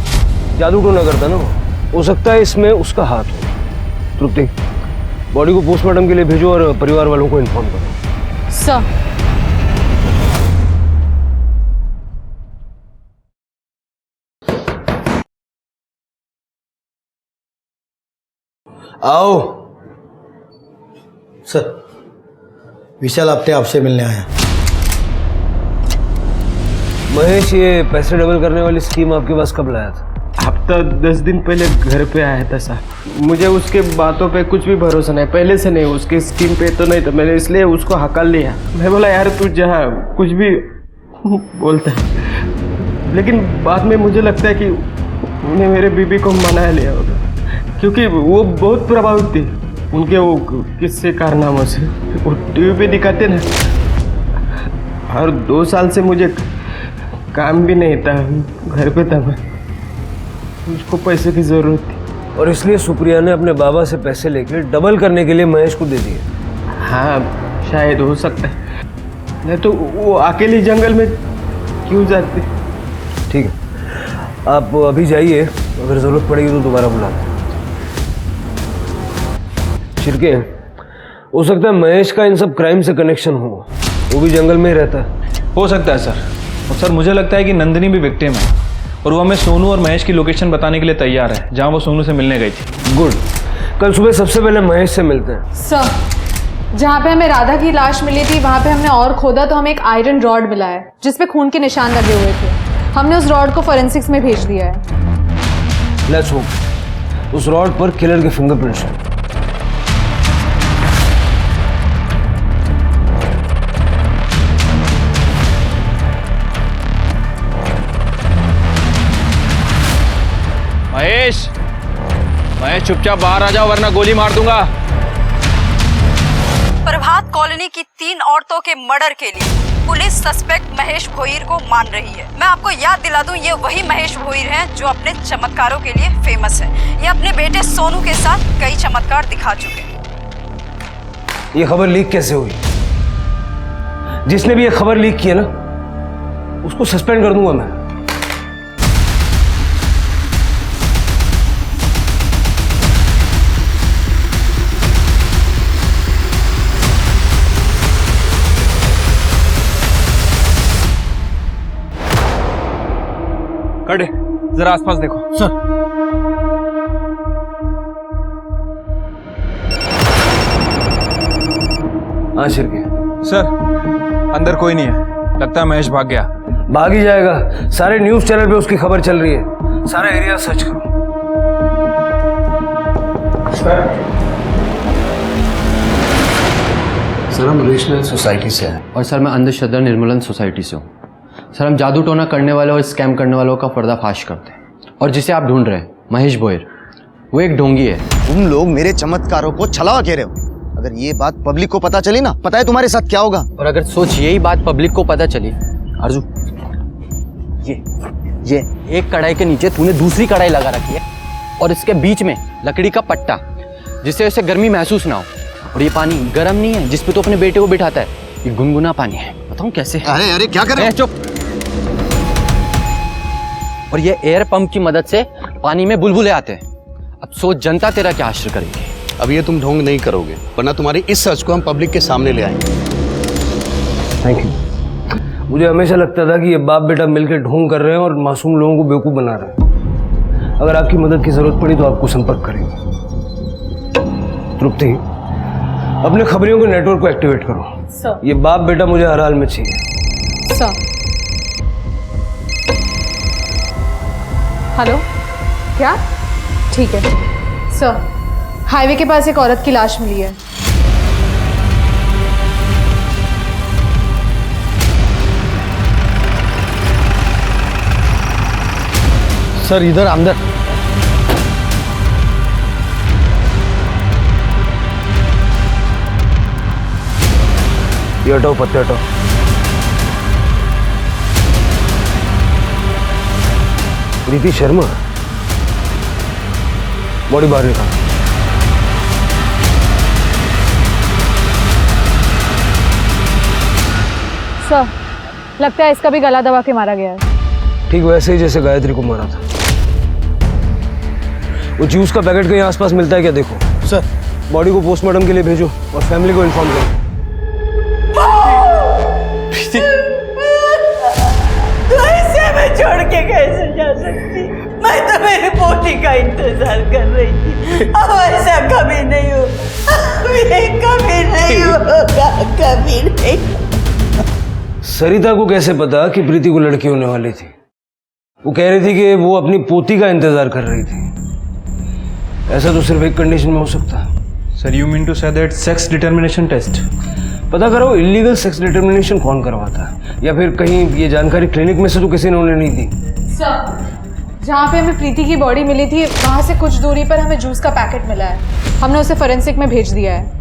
S4: जादू टोना करता ना वो, हो सकता है इसमें उसका हाथ हो। तृप्ति, बॉडी को पोस्टमार्टम के लिए भेजो और परिवार वालों को इन्फॉर्म करो।
S11: सर।
S15: आओ सर, विशाल अपने आपसे मिलने आया।
S4: महेश, ये पैसे डबल करने वाली स्कीम आपके पास कब लाया था?
S15: हफ्ता 10 दिन पहले घर पे आया था सर। मुझे उसके बातों पे कुछ भी भरोसा नहीं, पहले से नहीं, उसके स्कीम पे तो नहीं, तो मैंने इसलिए उसको हकल लिया। मैं बोला यार तू जहाँ कुछ भी बोलता है, लेकिन बाद में मुझे लगता है कि उन्हें मेरे बीबी को मना लिया होगा, क्योंकि वो बहुत प्रभावित थी उनके वो किस्से कारनामों से। वो टीवी पे दिखाते ना, और 2 साल से मुझे काम भी नहीं था, घर पे था मैं, उसको पैसे की जरूरत थी
S4: और इसलिए सुप्रिया ने अपने बाबा से पैसे लेकर डबल करने के लिए महेश को दे दिए।
S15: हाँ शायद हो सकता है, नहीं तो वो अकेली जंगल में क्यों जाते।
S4: ठीक है, आप अभी जाइए, अगर जरूरत पड़ेगी तो दोबारा बुला दें। शिरके, हो सकता है महेश का इन सब क्राइम से कनेक्शन हो, वो भी जंगल में ही रहता है।
S10: हो सकता है सर। और सर मुझे लगता है कि नंदिनी भी विक्टिम है और वो हमें सोनू और महेश की लोकेशन बताने के लिए तैयार है जहाँ वो सोनू से मिलने गई थी।
S4: गुड, कल सुबह सबसे पहले महेश से मिलते हैं।
S11: सर, जहाँ पे हमें राधा की लाश मिली थी वहाँ पे हमने और खोदा तो हमें एक आयरन रॉड मिला है जिसपे खून के निशान लगे हुए थे। हमने उस रॉड को फोरेंसिक्स में भेज दिया है।
S4: लेट्स होप उस रॉड पर किलर के फिंगरप्रिंट्स हैं।
S10: महेश, महेश चुपचाप बाहर आ जाओ वरना गोली मार दूंगा।
S5: प्रभात कॉलोनी की 3 औरतों के मर्डर के लिए पुलिस सस्पेक्ट महेश भोईर को मान रही है। मैं आपको याद दिला दूं, ये वही महेश भोईर हैं जो अपने चमत्कारों के लिए फेमस है। ये अपने बेटे सोनू के साथ कई चमत्कार दिखा चुके हैं।
S4: ये खबर लीक कैसे हुई? जिसने भी ये खबर लीक की है ना, उसको सस्पेंड कर दूंगा मैं।
S10: कड़े, जरा आसपास देखो।
S1: सर।
S4: हाँ शिरके।
S10: सर, अंदर कोई नहीं है, लगता है महेश भाग गया।
S4: भाग ही जाएगा, सारे न्यूज चैनल पे उसकी खबर चल रही है, सारा एरिया सर्च करो।
S1: सर हम रीजनल सोसाइटी से हैं।
S14: और सर मैं अंधश्रद्धा निर्मूलन सोसाइटी से हूँ। सर हम जादू टोना करने वालों और स्कैम करने वालों का पर्दाफाश करते हैं। और जिसे आप ढूंढ रहे हैं महेश भोईर, वो एक ढोंगी है।
S7: तुम लोग मेरे चमत्कारों को छलावा कह रहे हो। अगर ये बात पब्लिक को पता चली ना, पता है तुम्हारे साथ क्या होगा?
S14: और अगर सोच यही बात पब्लिक को पता चली, अर्जू ये एक कढ़ाई के नीचे तूने दूसरी कढ़ाई लगा रखी है और इसके बीच में लकड़ी का पट्टा, जिससे उसे गर्मी महसूस ना हो। और ये पानी गर्म नहीं है जिसपे तो अपने बेटे को बिठाता है, ये गुनगुना पानी है। बताऊं कैसे?
S7: अरे अरे क्या कर रहे हो?
S14: चुप। और ये एयर पंप की मदद से पानी में बुलबुले आते हैं। अब सोच जनता तेरा क्या आश्रय करेगी।
S1: अब ये तुम ढोंग नहीं करोगे, वरना तुम्हारी इस सच को हम पब्लिक के सामने ले आएंगे।
S4: Thank you. मुझे हमेशा लगता था कि ये बाप बेटा मिलकर ढोंग कर रहे हैं और मासूम लोगों को बेवकूफ़ बना रहे हैं। अगर आपकी मदद की जरूरत पड़ी तो आपको संपर्क करेंगे। तृप्ति, अपने खबरियों के नेटवर्क को एक्टिवेट करो।
S11: सर।
S4: ये बाप बेटा मुझे हर हाल में चाहिए।
S11: सर। हेलो, क्या? ठीक है सर। हाईवे के पास एक औरत की लाश मिली है।
S1: सर इधर अंदर।
S4: ये हटाओ, पत्ते हटाओ। प्रीति शर्मा, बॉडी बाहर निकाल।
S11: सर, लगता है इसका भी गला दबा के मारा गया है।
S4: ठीक वैसे ही जैसे गायत्री को मारा था। वो जूस का पैकेट कहीं आसपास मिलता है क्या देखो।
S1: सर।
S4: बॉडी को पोस्टमार्टम के लिए भेजो और फैमिली को इन्फॉर्म करो।
S8: ऐसे मैं छोड़ के कैसे जा सकती? मैं तो मेरी पोती का इंतजार कर रही थी। अब ऐसा कभी नहीं हो, कभी नहीं होगा, कभी नहीं।
S4: सरिता को कैसे पता कि प्रीति को लड़की होने वाली थी? वो कह रही थी कि वो अपनी पोती का इंतजार कर रही थी। ऐसा तो सिर्फ एक कंडीशन में हो सकता है।
S10: Sir you mean to say that sex determination test?
S4: पता करो इलीगल सेक्स डिटर्मिनेशन कौन करवाता है, या फिर कहीं ये जानकारी क्लिनिक में से तो किसी ने उन्हें नहीं दी।
S11: सर, जहाँ पे हमें प्रीति की बॉडी मिली थी वहाँ से कुछ दूरी पर हमें जूस का पैकेट मिला है। हमने उसे फोरेंसिक में भेज दिया है।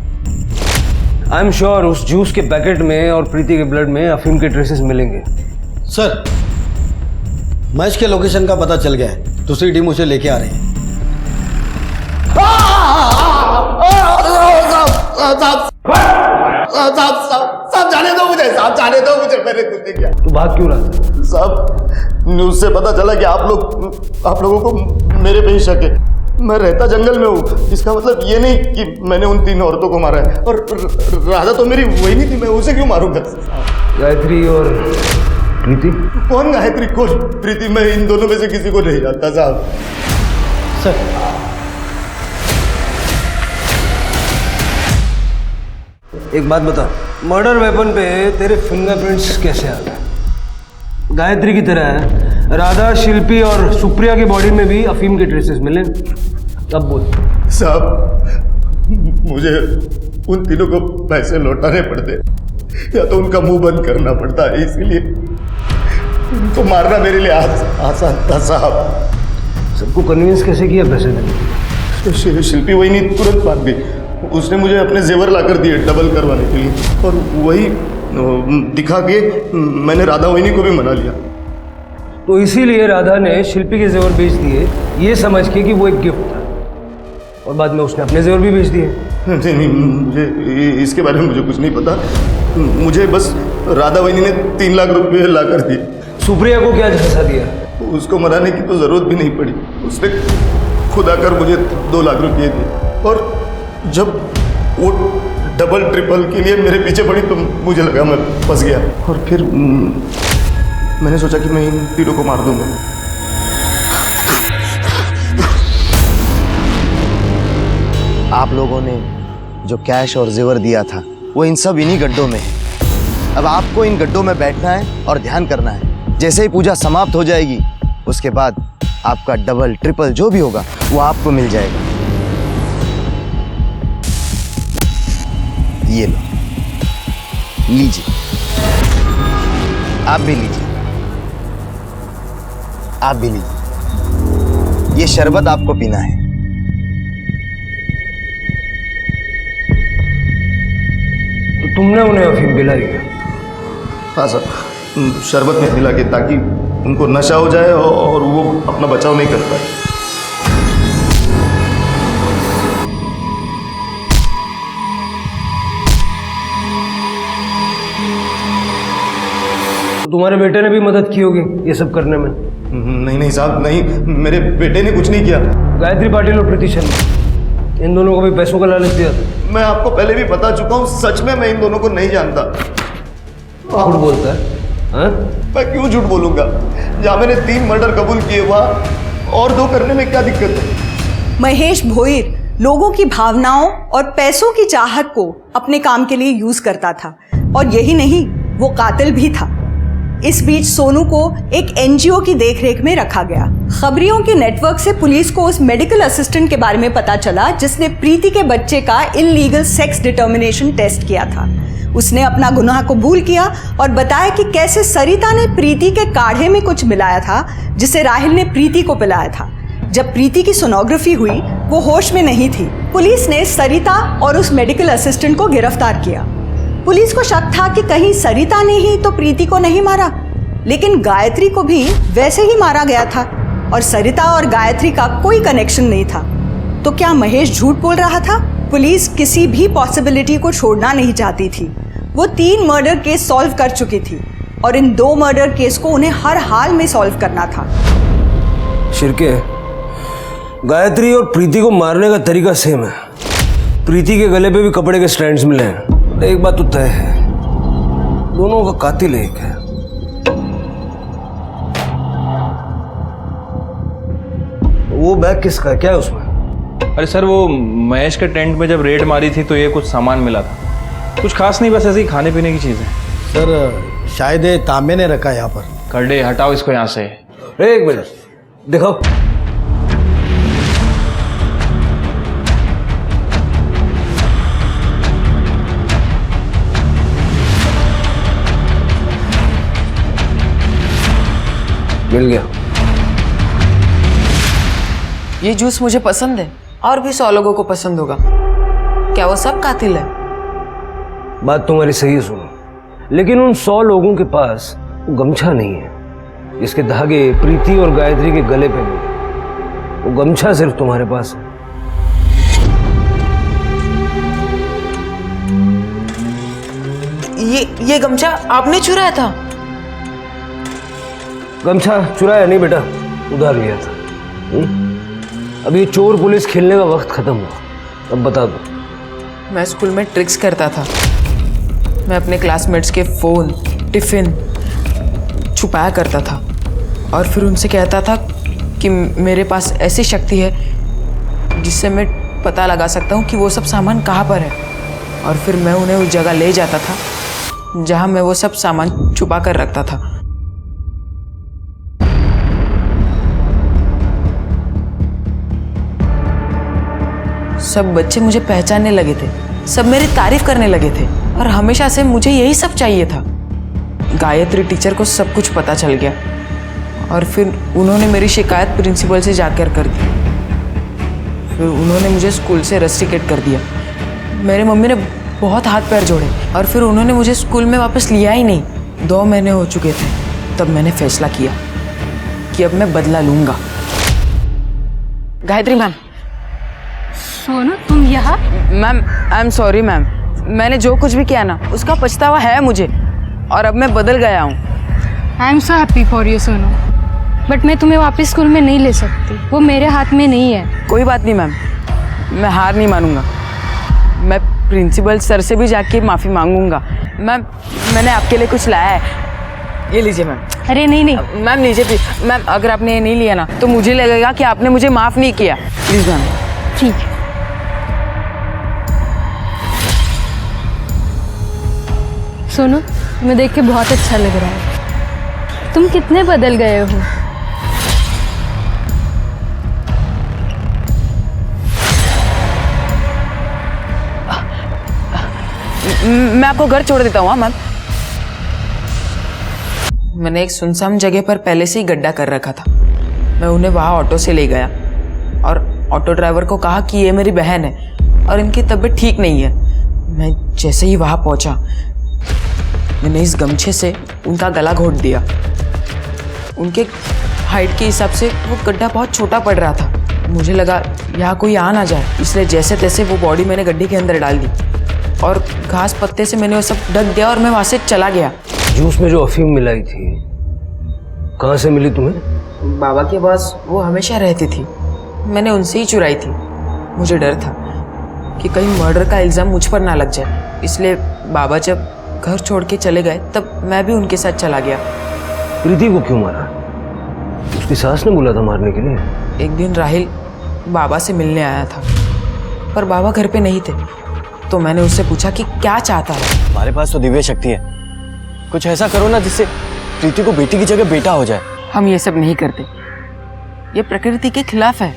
S4: आई एम श्योर उस जूस के पैकेट में और प्रीति के ब्लड में अफीम के ट्रेसेस मिलेंगे।
S1: सर महेश के लोकेशन का पता चल गया है, दूसरी टीम उसे लेके आ रही है।
S7: साहब जाने दो मुझे, साहब जाने दो मुझे, मैंने कुछ नहीं किया।
S4: तू भाग क्यों रहा था?
S7: साहब न्यूज से पता चला कि आप लोगों को मेरे पे ही शक है। मैं रहता जंगल में हूँ, इसका मतलब ये नहीं कि मैंने उन 3 औरतों को मारा है। और राधा तो मेरी वही नहीं थी, मैं उसे क्यों मारूंगा?
S4: गायत्री और प्रीति?
S7: कौन गायत्री, कौन प्रीति? मैं इन दोनों में से किसी को नहीं जानता साहब।
S4: सर, एक बात बता, मर्डर वेपन पे तेरे फिंगरप्रिंट्स कैसे आ गए? गायत्री की तरह राधा, शिल्पी और सुप्रिया की बॉडी में भी अफीम के ट्रेसेस मिले। अब बोल
S7: साहब, मुझे उन तीनों को पैसे लौटाने पड़ते या तो उनका मुंह बंद करना पड़ता है, इसलिए उनको मारना मेरे लिए आसान था साहब।
S4: सबको कन्विंस कैसे किया पैसे देने?
S7: शिल्पी वही नहीं तुरंत मान गई। उसने मुझे अपने जेवर लाकर दिए डबल करवाने के लिए, और वही दिखा के मैंने राधा वहीनी को भी मना लिया।
S4: तो इसीलिए राधा ने शिल्पी के जेवर बेच दिए, ये समझ के कि वो एक गिफ्ट था, और बाद में उसने अपने जेवर भी बेच दिए।
S7: नहीं, मुझे इसके बारे में मुझे कुछ नहीं पता। मुझे बस राधा वहीनी ने 3 लाख रुपए ला कर दिए।
S4: सुप्रिया को क्या झंसा दिया?
S7: उसको मनाने की तो जरूरत भी नहीं पड़ी, उसने खुद आकर मुझे 2 लाख रुपये दिए। और जब वो डबल ट्रिपल के लिए मेरे पीछे पड़ी तो मुझे लगा मैं फंस गया, और फिर मैंने सोचा कि मैं इन तीनों को मार दूंगा।
S17: आप लोगों ने जो कैश और जेवर दिया था वो इन सब इन्हीं गड्ढों में है। अब आपको इन गड्ढों में बैठना है और ध्यान करना है। जैसे ही पूजा समाप्त हो जाएगी उसके बाद आपका डबल ट्रिपल जो भी होगा वो आपको मिल जाएगा। ये लो, लीजिए, आप भी लीजिए, आप भी लीजिए। ये शरबत आपको पीना है।
S4: तो तुमने उन्हें अफीम पिलाई क्या?
S7: हाँ सर, शरबत में मिला के ताकि उनको नशा हो जाए और वो अपना बचाव नहीं कर पाए।
S4: तुम्हारे बेटे ने भी मदद की होगी ये सब करने में?
S7: नहीं साहब, नहीं, मेरे बेटे ने कुछ नहीं किया।
S4: गायत्री पाटिल और प्रीति शर्मा, इन दोनों को भी पैसों का लालच दिया था।
S7: मैं आपको पहले भी बता चुका हूँ, सच में मैं इन दोनों को नहीं जानता।
S4: झूठ बोलता है?
S7: मैं क्यों झूठ बोलूंगा? जहाँ मैंने 3 मर्डर कबूल किए वहाँ और 2 करने में क्या दिक्कत है?
S2: महेश भोईर लोगों की भावनाओं और पैसों की चाहत को अपने काम के लिए यूज करता था, और यही नहीं, वो कातिल भी था। इस बीच सोनू को एक एनजीओ की देखरेख में रखा गया। खबरियों के नेटवर्क से पुलिस को उस मेडिकल असिस्टेंट के बारे में पता चला जिसने प्रीति के बच्चे का इल्लीगल सेक्स डिटर्मिनेशन टेस्ट किया था। उसने अपना गुनाह कबूल किया और बताया कि कैसे सरिता ने प्रीति के काढ़े में कुछ मिलाया था जिसे राहिल ने प्रीति को पिलाया था। जब प्रीति की सोनोग्राफी हुई वो होश में नहीं थी। पुलिस ने सरिता और उस मेडिकल असिस्टेंट को गिरफ्तार किया। पुलिस को शक था कि कहीं सरिता ने ही तो प्रीति को नहीं मारा, लेकिन गायत्री को भी वैसे ही मारा गया था, और सरिता और गायत्री का कोई कनेक्शन नहीं था। तो क्या महेश झूठ बोल रहा था? पुलिस किसी भी पॉसिबिलिटी को छोड़ना नहीं चाहती थी। वो 3 मर्डर केस सॉल्व कर चुकी थी, और इन 2 मर्डर केस को उन्हें हर हाल में सॉल्व करना था।
S4: शिरके, गायत्री और प्रीति को मारने का तरीका सेम है। प्रीति के गले पे भी कपड़े के स्ट्रैंड्स मिले हैं। एक बात तो तय है, दोनों का कातिल एक है। वो बैग किसका, क्या है उसमें?
S10: अरे सर, वो महेश के टेंट में जब रेड मारी थी तो ये कुछ सामान मिला था। कुछ खास नहीं, बस ऐसे ही खाने पीने की चीज़ें।
S17: सर शायद ये तांबे ने रखा है यहाँ पर।
S10: करडे, हटाओ इसको यहाँ से।
S4: एक मिनट दिखाओ। मिल गया।
S12: ये जूस मुझे पसंद है, और भी 100 लोगों को पसंद होगा। क्या वो सब कातिल है?
S4: बात तुम्हारी सही है सुनो, लेकिन उन 100 लोगों के पास वो गमछा नहीं है जिसके धागे प्रीति और गायत्री के गले पे मिले। वो गमछा सिर्फ तुम्हारे पास है।
S12: ये गमछा आपने चुराया था?
S4: गमछा चुराया नहीं बेटा, उधार लिया था। अब ये चोर पुलिस खेलने का वक्त खत्म हुआ, अब बता दो।
S12: मैं स्कूल में ट्रिक्स करता था। मैं अपने क्लासमेट्स के फ़ोन, टिफ़िन छुपाया करता था और फिर उनसे कहता था कि मेरे पास ऐसी शक्ति है जिससे मैं पता लगा सकता हूँ कि वो सब सामान कहाँ पर है, और फिर मैं उन्हें उस जगह ले जाता था जहाँ मैं वो सब सामान छुपा कर रखता था। सब बच्चे मुझे पहचानने लगे थे, सब मेरी तारीफ करने लगे थे और हमेशा से मुझे यही सब चाहिए था। गायत्री टीचर को सब कुछ पता चल गया और फिर उन्होंने मेरी शिकायत प्रिंसिपल से जाकर कर दी। फिर उन्होंने मुझे स्कूल से रस्टिकेट कर दिया। मेरे मम्मी ने बहुत हाथ पैर जोड़े और फिर उन्होंने मुझे स्कूल में वापस लिया ही नहीं। 2 महीने हो चुके थे तब मैंने फैसला किया कि अब मैं बदला लूंगा। गायत्री मैम।
S6: सोनू तुम यहाँ?
S12: Ma'am I am sorry ma'am, मैंने जो कुछ भी किया ना उसका पछतावा है मुझे और अब मैं बदल गया हूँ।
S6: I am so happy for you Sonu, but मैं तुम्हें वापस स्कूल में नहीं ले सकती, वो मेरे हाथ में नहीं है।
S12: कोई बात नहीं मैम, मैं हार नहीं मानूंगा। मैं प्रिंसिपल सर से भी जाके माफ़ी मांगूंगा। मैम मैंने आपके लिए कुछ लाया है, ये लीजिए मैम।
S6: अरे नहीं नहीं
S12: मैम लीजिए प्लीज। मैम अगर आपने ये नहीं लिया ना तो मुझे लगेगा कि आपने मुझे माफ़ नहीं किया। Please ma'am.
S6: ठीक है। सोनू तुम्हें देख के बहुत अच्छा लग रहा है, तुम कितने बदल गए हो।
S12: मैं आपको घर छोड़ देता हूँ मैम। मैंने एक सुनसान जगह पर पहले से ही गड्ढा कर रखा था। मैं उन्हें वहाँ ऑटो से ले गया और ऑटो ड्राइवर को कहा कि ये मेरी बहन है और इनकी तबीयत ठीक नहीं है। मैं जैसे ही वहाँ पहुँचा मैंने इस गमछे से उनका गला घोट दिया। उनके हाइट के हिसाब से वो गड्ढा बहुत छोटा पड़ रहा था। मुझे लगा यहाँ कोई आ ना जाए, इसलिए जैसे तैसे वो बॉडी मैंने गड्ढे के अंदर डाल दी और घास पत्ते से मैंने वो सब ढक दिया और मैं वहाँ से चला गया।
S4: जूस में जो अफीम मिलाई थी कहाँ से मिली तुम्हें?
S12: बाबा के पास वो हमेशा रहती थी, मैंने उनसे ही चुराई थी। मुझे डर था कि कहीं मर्डर का इल्ज़ाम मुझ पर ना लग जाए, इसलिए बाबा जब घर छोड़ के चले गए तब मैं भी उनके साथ चला गया।
S4: प्रीति को क्यों मारा? उसकी सास ने बोला था मारने के लिए।
S12: एक दिन राहिल बाबा से मिलने आया था पर बाबा घर पे नहीं थे, तो मैंने उससे पूछा कि क्या चाहता है।
S14: हमारे पास तो दिव्य शक्ति है, कुछ ऐसा करो ना जिससे प्रीति को बेटी की जगह बेटा हो जाए।
S12: हम ये सब नहीं करते, ये प्रकृति के खिलाफ है।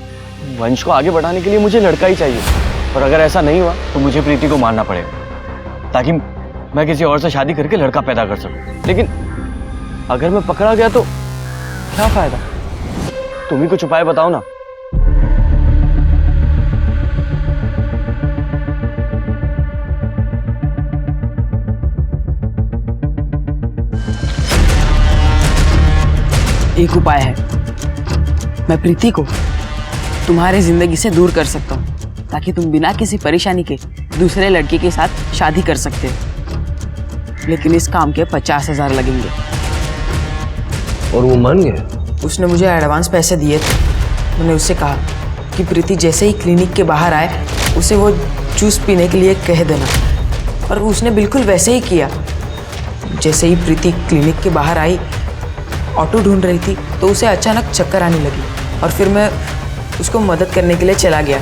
S14: वंश को आगे बढ़ाने के लिए मुझे लड़का ही चाहिए, और अगर ऐसा नहीं हुआ तो मुझे प्रीति को मारना पड़ेगा ताकि मैं किसी और से शादी करके लड़का पैदा कर सकूं। लेकिन अगर मैं पकड़ा गया तो क्या फायदा? तुम ही कुछ उपाय बताओ ना।
S12: एक उपाय है, मैं प्रीति को तुम्हारे जिंदगी से दूर कर सकता हूँ ताकि तुम बिना किसी परेशानी के दूसरे लड़के के साथ शादी कर सकते हो। लेकिन इस काम के 50,000 लगेंगे।
S4: और वो मान गया?
S12: उसने मुझे एडवांस पैसे दिए थे। मैंने उससे कहा कि प्रीति जैसे ही क्लिनिक के बाहर आए उसे वो जूस पीने के लिए कह देना, और उसने बिल्कुल वैसे ही किया। जैसे ही प्रीति क्लिनिक के बाहर आई, ऑटो ढूंढ रही थी तो उसे अचानक चक्कर आने लगी और फिर मैं उसको मदद करने के लिए चला गया।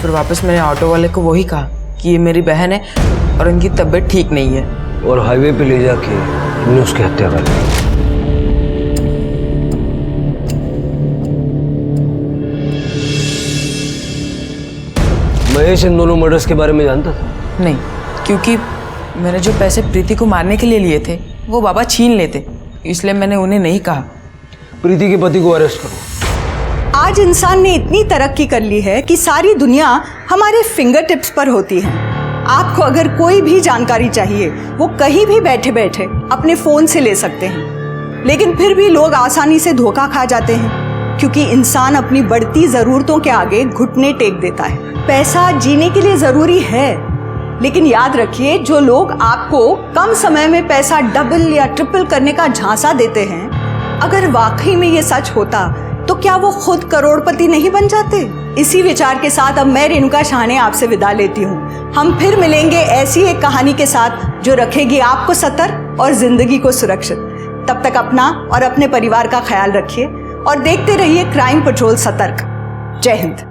S12: फिर वापस मैंने ऑटो वाले को वही कहा कि ये मेरी बहन है और उनकी तबीयत ठीक नहीं है,
S4: और हाईवे पे ले जाके तुमने उसकी हत्या कर दी। महेश इन दोनों मर्डर्स के बारे में जानता था?
S12: नहीं, क्योंकि मैंने जो पैसे प्रीति को मारने के लिए लिए थे वो बाबा छीन लेते, इसलिए मैंने उन्हें नहीं कहा।
S4: प्रीति के पति को अरेस्ट करो।
S2: आज इंसान ने इतनी तरक्की कर ली है कि सारी दुनिया हमारे फिंगर टिप्स पर होती है। आपको अगर कोई भी जानकारी चाहिए वो कहीं भी बैठे बैठे अपने फ़ोन से ले सकते हैं, लेकिन फिर भी लोग आसानी से धोखा खा जाते हैं क्योंकि इंसान अपनी बढ़ती ज़रूरतों के आगे घुटने टेक देता है। पैसा जीने के लिए ज़रूरी है, लेकिन याद रखिए जो लोग आपको कम समय में पैसा डबल या ट्रिपल करने का झांसा देते हैं, अगर वाकई में ये सच होता तो क्या वो खुद करोड़पति नहीं बन जाते? इसी विचार के साथ अब मैं रेणुका शाहने आपसे विदा लेती हूँ। हम फिर मिलेंगे ऐसी एक कहानी के साथ जो रखेगी आपको सतर्क और जिंदगी को सुरक्षित। तब तक अपना और अपने परिवार का ख्याल रखिए और देखते रहिए क्राइम पेट्रोल सतर्क। जय हिंद।